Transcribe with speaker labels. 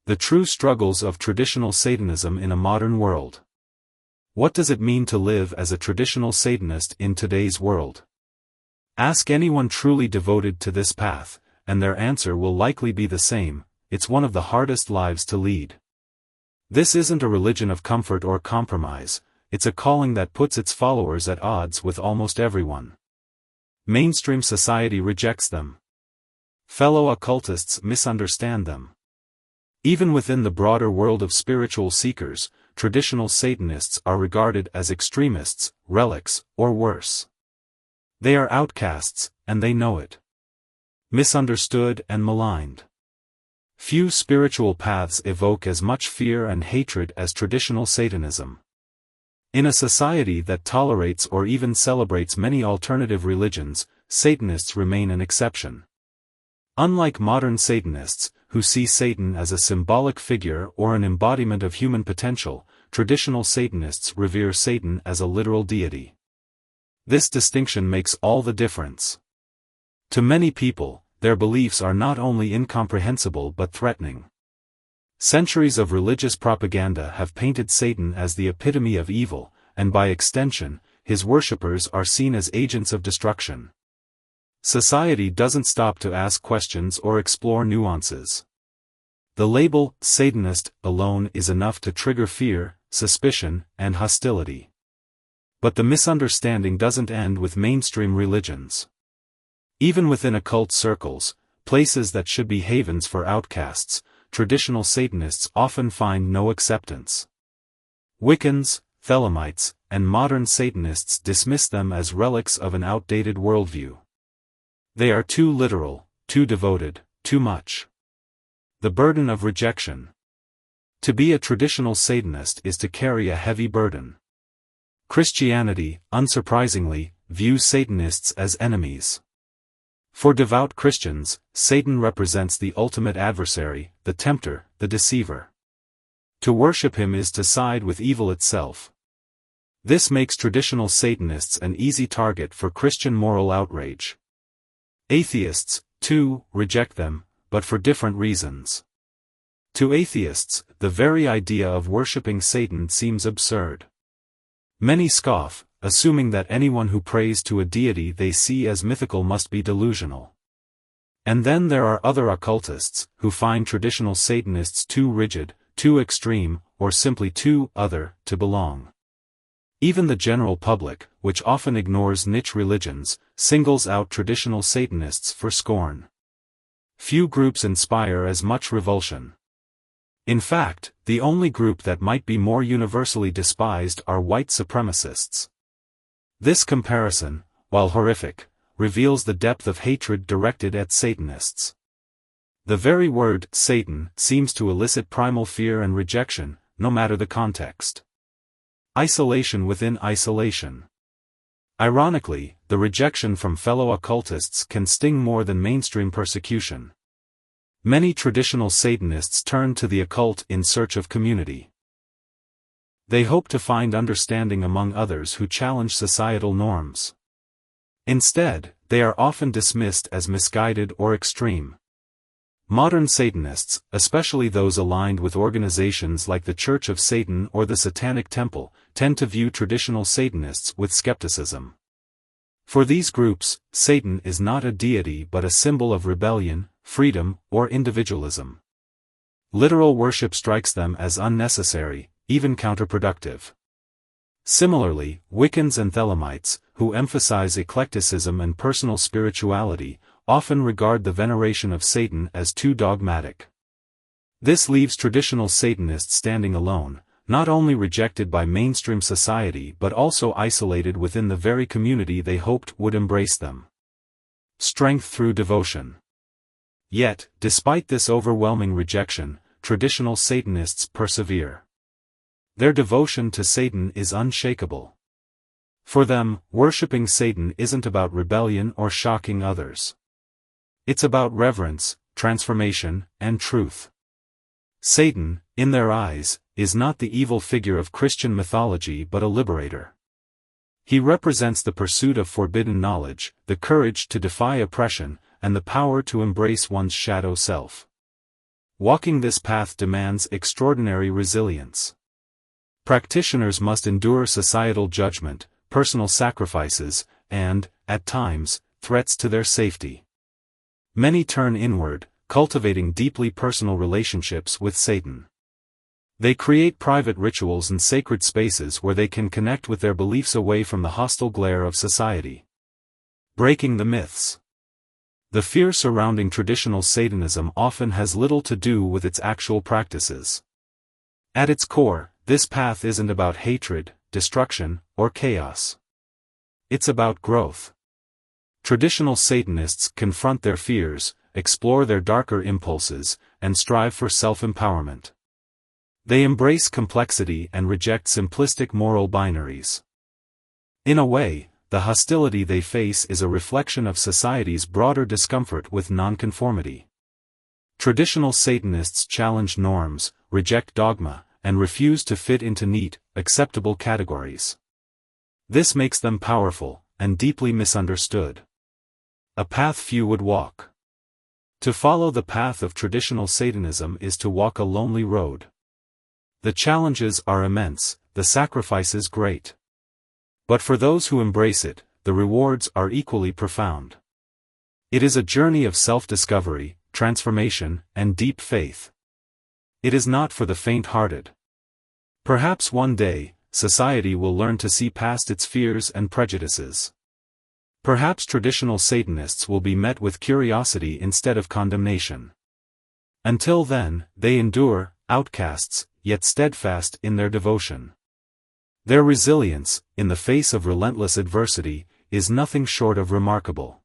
Speaker 1: The true struggles of traditional Satanism in a modern world. What does it mean to live as a traditional Satanist in today's world? Ask anyone truly devoted to this path, and their answer will likely be the same: it's one of the hardest lives to lead. This isn't a religion of comfort or compromise, it's a calling that puts its followers at odds with almost everyone. Mainstream society rejects them. Fellow occultists misunderstand them. Even within the broader world of spiritual seekers, traditional Satanists are regarded as extremists, relics, or worse. They are outcasts, and they know it. Misunderstood and maligned. Few spiritual paths evoke as much fear and hatred as traditional Satanism. In a society that tolerates or even celebrates many alternative religions, Satanists remain an exception. Unlike modern Satanists, who see Satan as a symbolic figure or an embodiment of human potential, traditional Satanists revere Satan as a literal deity. This distinction makes all the difference. To many people, their beliefs are not only incomprehensible but threatening. Centuries of religious propaganda have painted Satan as the epitome of evil, and by extension, his worshippers are seen as agents of destruction. Society doesn't stop to ask questions or explore nuances. The label, Satanist, alone is enough to trigger fear, suspicion, and hostility. But the misunderstanding doesn't end with mainstream religions. Even within occult circles, places that should be havens for outcasts, traditional Satanists often find no acceptance. Wiccans, Thelemites, and modern Satanists dismiss them as relics of an outdated worldview. They are too literal, too devoted, too much. The burden of rejection. To be a traditional Satanist is to carry a heavy burden. Christianity, unsurprisingly, views Satanists as enemies. For devout Christians, Satan represents the ultimate adversary, the tempter, the deceiver. To worship him is to side with evil itself. This makes traditional Satanists an easy target for Christian moral outrage. Atheists, too, reject them, but for different reasons. To atheists, the very idea of worshipping Satan seems absurd. Many scoff, assuming that anyone who prays to a deity they see as mythical must be delusional. And then there are other occultists, who find traditional Satanists too rigid, too extreme, or simply too other to belong. Even the general public, which often ignores niche religions, singles out traditional Satanists for scorn. Few groups inspire as much revulsion. In fact, the only group that might be more universally despised are white supremacists. This comparison, while horrific, reveals the depth of hatred directed at Satanists. The very word, Satan, seems to elicit primal fear and rejection, no matter the context. Isolation within isolation. Ironically, the rejection from fellow occultists can sting more than mainstream persecution. Many traditional Satanists turn to the occult in search of community. They hope to find understanding among others who challenge societal norms. Instead, they are often dismissed as misguided or extreme. Modern Satanists, especially those aligned with organizations like the Church of Satan or the Satanic Temple, tend to view traditional Satanists with skepticism. For these groups, Satan is not a deity but a symbol of rebellion, freedom, or individualism. Literal worship strikes them as unnecessary, even counterproductive. Similarly, Wiccans and Thelemites, who emphasize eclecticism and personal spirituality, often regard the veneration of Satan as too dogmatic. This leaves traditional Satanists standing alone, not only rejected by mainstream society but also isolated within the very community they hoped would embrace them. Strength through devotion. Yet, despite this overwhelming rejection, traditional Satanists persevere. Their devotion to Satan is unshakable. For them, worshipping Satan isn't about rebellion or shocking others. It's about reverence, transformation, and truth. Satan, in their eyes, is not the evil figure of Christian mythology but a liberator. He represents the pursuit of forbidden knowledge, the courage to defy oppression, and the power to embrace one's shadow self. Walking this path demands extraordinary resilience. Practitioners must endure societal judgment, personal sacrifices, and, at times, threats to their safety. Many turn inward, cultivating deeply personal relationships with Satan. They create private rituals and sacred spaces where they can connect with their beliefs away from the hostile glare of society. Breaking the myths. The fear surrounding traditional Satanism often has little to do with its actual practices. At its core, this path isn't about hatred, destruction, or chaos. It's about growth. Traditional Satanists confront their fears, explore their darker impulses, and strive for self-empowerment. They embrace complexity and reject simplistic moral binaries. In a way, the hostility they face is a reflection of society's broader discomfort with nonconformity. Traditional Satanists challenge norms, reject dogma, and refuse to fit into neat, acceptable categories. This makes them powerful, and deeply misunderstood. A path few would walk. To follow the path of traditional Satanism is to walk a lonely road. The challenges are immense, the sacrifices great. But for those who embrace it, the rewards are equally profound. It is a journey of self-discovery, transformation, and deep faith. It is not for the faint-hearted. Perhaps one day, society will learn to see past its fears and prejudices. Perhaps traditional Satanists will be met with curiosity instead of condemnation. Until then, they endure, outcasts, yet steadfast in their devotion. Their resilience, in the face of relentless adversity, is nothing short of remarkable.